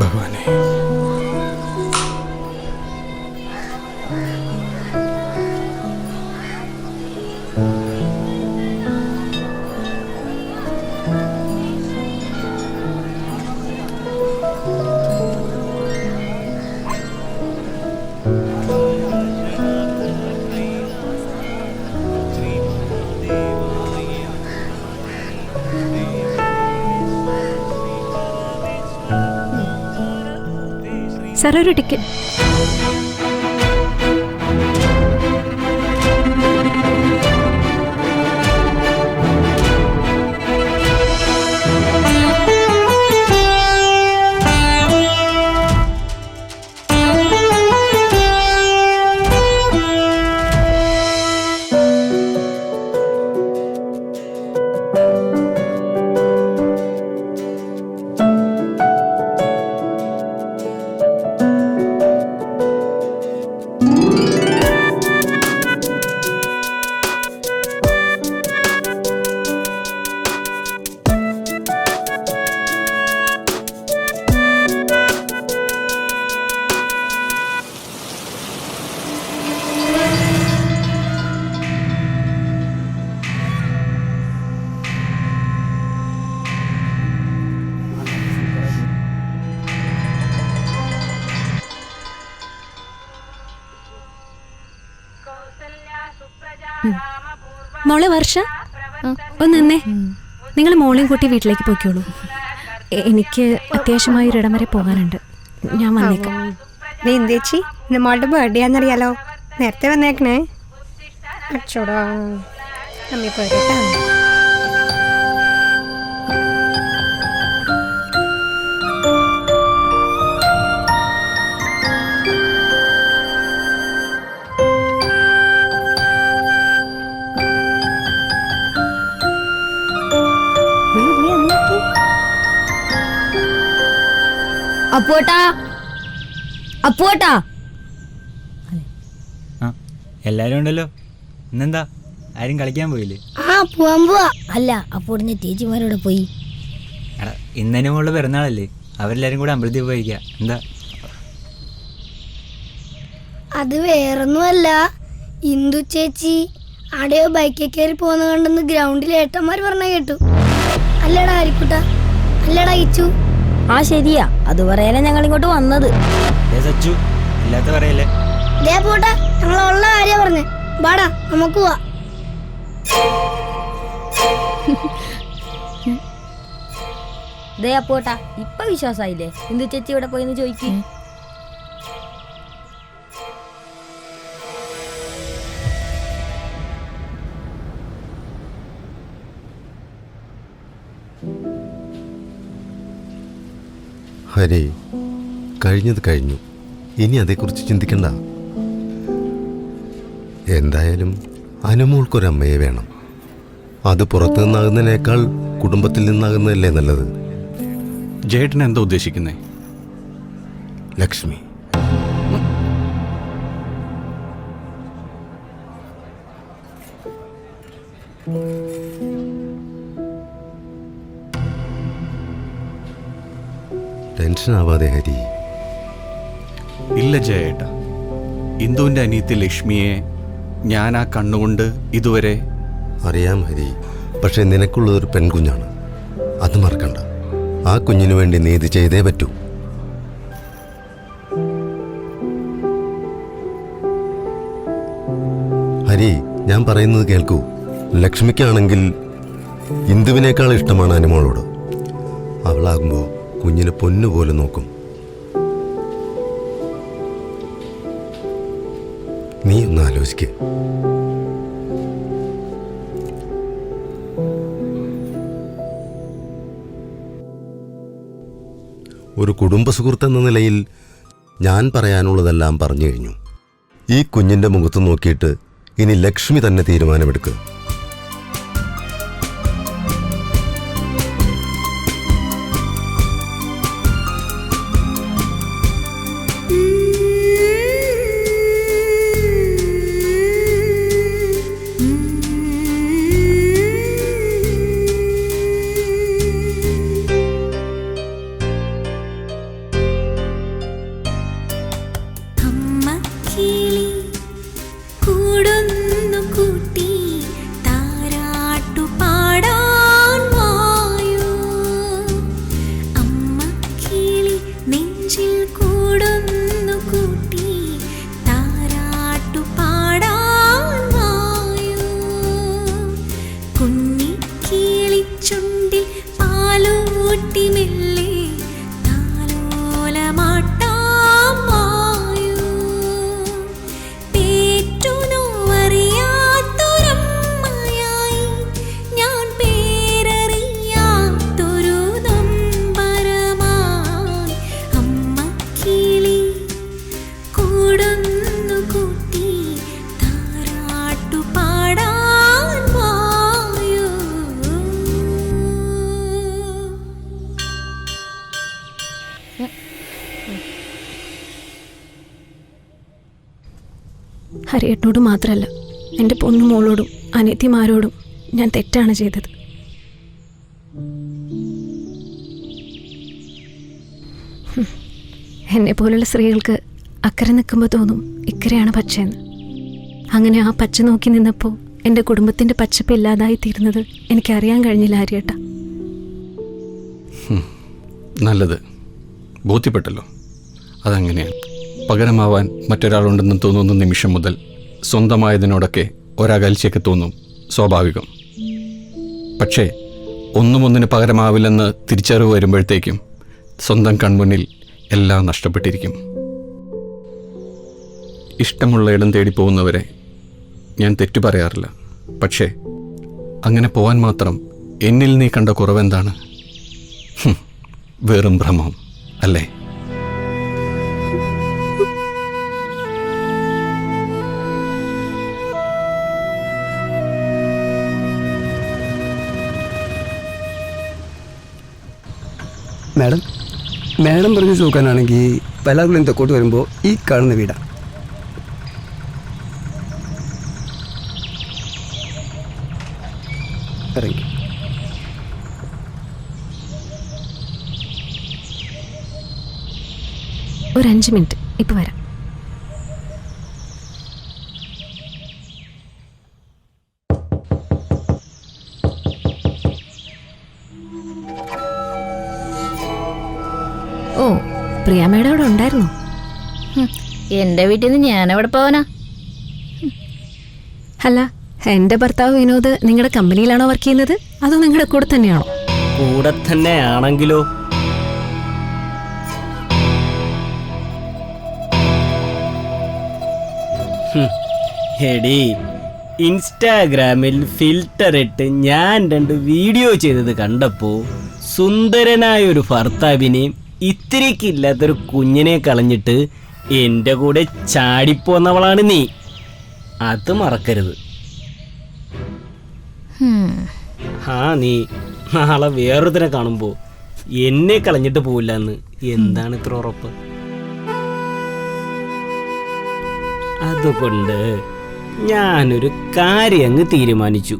ഭഗവാനെ. സാർ, ഒരു ടിക്കറ്റ്. മോളെ വർഷ, ഒന്ന് നിന്നേ. നിങ്ങൾ മോളെയും കൂട്ടി വീട്ടിലേക്ക് പോയിക്കോളൂ. എനിക്ക് അത്യാവശ്യമായി ഒരിടം വരെ പോകാനുണ്ട്. ഞാൻ വന്നേക്കാം. ചേച്ചി, മോളുടെ ബർത്ത്ഡേ ആണെന്നറിയാലോ. നേരത്തെ വന്നേക്കണേ. അച്ചോടാ, അമ്മ പോരട്ടാ. അപ്പോട്ടാ, അപ്പോട്ടാ. എല്ലാരും ഉണ്ടല്ലോ. ഇന്നെന്താ ആരും കളിക്കാൻ പോയില്ലേ? പോവാൻ പോവാ. അല്ല, അപ്പോടിന്റെ ചേച്ചിമാരോടെ പോയി. എടാ, ഇന്നേനും മോളുടെ പിറന്നാളല്ലേ, അവരെല്ലാരും കൂടെ അമ്പലത്തിൽ പോയിരിക്കുക. എന്താ? അത് വേറൊന്നുമല്ല, ഇന്ദു ചേച്ചി ആടെയോ ബൈക്കിൽ കയറി പോകുന്ന കണ്ടെന്ന് ഗ്രൗണ്ടിൽ ഏട്ടന്മാർ പറഞ്ഞ കേട്ടു. അല്ലടാ ഹരിക്കുട്ട, അല്ലടാ ഇച്ചു. ആ ശരിയാ, അത് പറയാനാ ഞങ്ങൾ ഇങ്ങോട്ട് വന്നത്. സച്ചു, ഇല്ലാത്ത പറയല്ലേ. പോട്ടെ, ഞങ്ങളുള്ള കാര്യം പറഞ്ഞേ. ബാടാ, നമുക്ക് പോവാ. പോട്ടാ, ഇപ്പൊ വിശ്വാസായില്ലേ? ഇന്ദു ചേച്ചി ഇവിടെ പോയിന്ന് ചോദിക്കും. ഹരി, കഴിഞ്ഞത് കഴിഞ്ഞു. ഇനി അതേക്കുറിച്ച് ചിന്തിക്കണ്ട. എന്തായാലും അനുമോൾക്കൊരമ്മയെ വേണം. അത് പുറത്തു നിന്നാകുന്നതിനേക്കാൾ കുടുംബത്തിൽ നിന്നാകുന്നതല്ലേ നല്ലത്. ജേട്ടൻ എന്താ ഉദ്ദേശിക്കുന്നേ? ലക്ഷ്മി, ടെൻഷനാവാതെ ഹരി. ഇല്ല ജയേട്ട, ഇന്ദുവിൻ്റെ അനിയത്തി ലക്ഷ്മിയെ ഞാൻ ആ കണ്ണുകൊണ്ട് ഇതുവരെ... അറിയാം ഹരി, പക്ഷെ നിനക്കുള്ളതൊരു പെൺകുഞ്ഞാണ്, അത് മറക്കണ്ട. ആ കുഞ്ഞിനു വേണ്ടി നീതി ചെയ്തേ പറ്റൂ. ഹരി, ഞാൻ പറയുന്നത് കേൾക്കൂ. ലക്ഷ്മിക്കാണെങ്കിൽ ഇന്ദുവിനേക്കാൾ ഇഷ്ടമാണ് അനുമോളോട്. അവളാകുമ്പോൾ കുഞ്ഞിനെ പൊന്നുപോലെ നോക്കും. നീ ഒന്ന് ആലോചിക്ക്. ഒരു കുടുംബ സുഹൃത്ത് എന്ന നിലയിൽ ഞാൻ പറയാനുള്ളതെല്ലാം പറഞ്ഞു കഴിഞ്ഞു. ഈ കുഞ്ഞിൻ്റെ മുഖത്ത് നോക്കിയിട്ട് ഇനി ലക്ഷ്മി തന്നെ തീരുമാനമെടുക്കുക. നെഞ്ചിൽ കൂടുന്നു കൂട്ടി താരാട്ടു പാടാൻ വായോ കുഞ്ഞിക്കിളിച്ചുണ്ടിൽ പാലൂട്ടി മെല്ലെ താലോലമാട്ടാം വായോ പേറ്റുനോവറിയാത്തൊരമ്മയായി ഞാൻ പേരറിയാത്തൊരു നൊമ്പരമായി അമ്മക്കിളി കൂടുന്നു കൂട്ടി താരാട്ടു പാടാൻ വായോ. ഹരിയേട്ടനോട് മാത്രമല്ല എൻ്റെ പൊന്നുമോളോടും അനിയത്തിമാരോടും ഞാൻ തെറ്റാണ് ചെയ്തത്. എന്നെ പോലുള്ള സ്ത്രീകൾക്ക് അക്കരെ നിൽക്കുമ്പോൾ തോന്നും ഇക്കരെയാണ് പച്ചയെന്ന്. അങ്ങനെ ആ പച്ച നോക്കി നിന്നപ്പോൾ എൻ്റെ കുടുംബത്തിൻ്റെ പച്ചപ്പ് ഇല്ലാതായി തീരുന്നത് എനിക്കറിയാൻ കഴിഞ്ഞില്ല ഹരിയേട്ട. നല്ലത്, ബോധ്യപ്പെട്ടല്ലോ. അതങ്ങനെയാണ്. പകരമാവാൻ മറ്റൊരാളുണ്ടെന്ന് തോന്നുന്ന നിമിഷം മുതൽ സ്വന്തമായതിനോടൊക്കെ ഒരകൽച്ചയൊക്കെ തോന്നും, സ്വാഭാവികം. പക്ഷേ ഒന്നിന് പകരമാവില്ലെന്ന് തിരിച്ചറിവ് വരുമ്പോഴത്തേക്കും സ്വന്തം കൺമുന്നിൽ എല്ലാം നഷ്ടപ്പെട്ടിരിക്കും. ഇഷ്ടമുള്ള ഇടം തേടി പോകുന്നവരെ ഞാൻ തെറ്റു പറയാറില്ല. പക്ഷേ അങ്ങനെ പോവാൻ മാത്രം എന്നിൽ നീ കണ്ട കുറവെന്താണ്? വെറും ഭ്രമം അല്ലേ? മാഡം പറഞ്ഞ് നോക്കാനാണെങ്കിൽ പലാകുളം തെക്കോട്ട് വരുമ്പോൾ ഈ കാണുന്ന വീടാണ്. ഇറങ്ങി ഒരു 5 മിനിറ്റ്, ഇപ്പം വരാം. ഓ, പ്രിയാമ്മയുടെ അവിടെ ഉണ്ടായിരുന്നു. എൻ്റെ വീട്ടിൽ നിന്ന് ഞാൻ എവിടെ പോവാനാ? അല്ല, എൻ്റെ ഭർത്താവ് വിനോദ് നിങ്ങളുടെ കമ്പനിയിലാണോ വർക്ക് ചെയ്യുന്നത്, അതോ നിങ്ങളുടെ കൂടെ തന്നെയാണോ? കൂടെ തന്നെ ആണെങ്കിലോ? എടി, ഇൻസ്റ്റാഗ്രാമിൽ ഫിൽറ്റർ ഇട്ട് ഞാൻ 2 വീഡിയോ ചെയ്തത് കണ്ടപ്പോ സുന്ദരനായ ഒരു ഭർത്താവിനെയും ഇത്തിരിക്കില്ലാത്തൊരു കുഞ്ഞിനെ കളഞ്ഞിട്ട് എൻ്റെ കൂടെ ചാടിപ്പോന്നവളാണ് നീ. അത് മറക്കരുത്. നീ നാളെ വേറൊരുത്തിനെ കാണുമ്പോ എന്നെ കളഞ്ഞിട്ട് പോവില്ല എന്ന് എന്താണ് ഇത്ര ഉറപ്പ്? അതുകൊണ്ട് ഞാനൊരു കാര്യം അങ്ങ് തീരുമാനിച്ചു.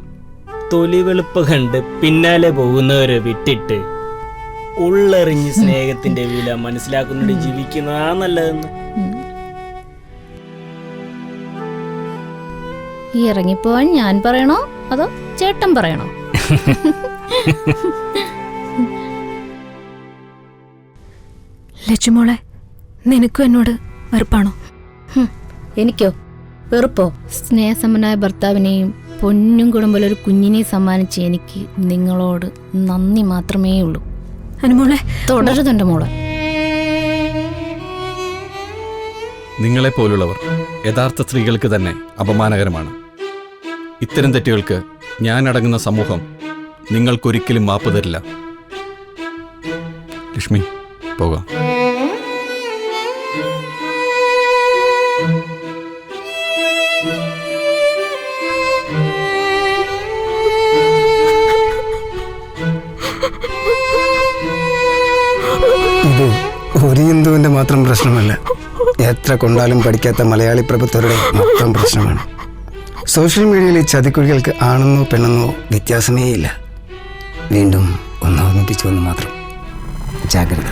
തൊലി വെളുപ്പ് കണ്ട് പിന്നാലെ പോകുന്നവരെ വിട്ടിട്ട് ഉള്ളെറിഞ്ഞ് സ്നേഹത്തിന്റെ വില മനസ്സിലാക്കുന്നുണ്ട് ജീവിക്കുന്നതാ നല്ലതെന്ന്. ഇറങ്ങിപ്പോവാൻ ഞാൻ പറയണോ അതോ ചേട്ടൻ പറയണോ? ലച്ചുമോളെ, നിനക്കും എന്നോട് വെറുപ്പാണോ? എനിക്കോ വെറുപ്പോ? സ്നേഹസമ്പന്നനായ ഭർത്താവിനെയും പൊന്നും കുടുംബത്തിലൊരു കുഞ്ഞിനെയും സമ്മാനിച്ച് എനിക്ക് നിങ്ങളോട് നന്ദി മാത്രമേ ഉള്ളൂ. അനുമോളെ, തുടരുന്നുണ്ട് മോളെ. നിങ്ങളെപ്പോലുള്ളവർ യഥാർത്ഥ സ്ത്രീകൾക്ക് തന്നെ അപമാനകരമാണ്. ഇത്തരം തെറ്റുകൾക്ക് ഞാനടങ്ങുന്ന സമൂഹം നിങ്ങൾക്കൊരിക്കലും മാപ്പ് തരില്ല. ലക്ഷ്മി, പോകാം. ഇത് ഒരു ഹിന്ദുവിൻ്റെ മാത്രം പ്രശ്നമല്ല, എത്ര കൊണ്ടാലും പഠിക്കാത്ത മലയാളി പ്രഭുത്വരുടെ മൊത്തം പ്രശ്നമാണ്. സോഷ്യൽ മീഡിയയിലെ ചതിക്കുഴികൾക്ക് ആണെന്നോ പെണ്ണെന്നോ വ്യത്യാസമേ ഇല്ല. വീണ്ടും ഒന്ന് ഓർമ്മിപ്പിച്ചു എന്ന് മാത്രം. ജാഗ്രത.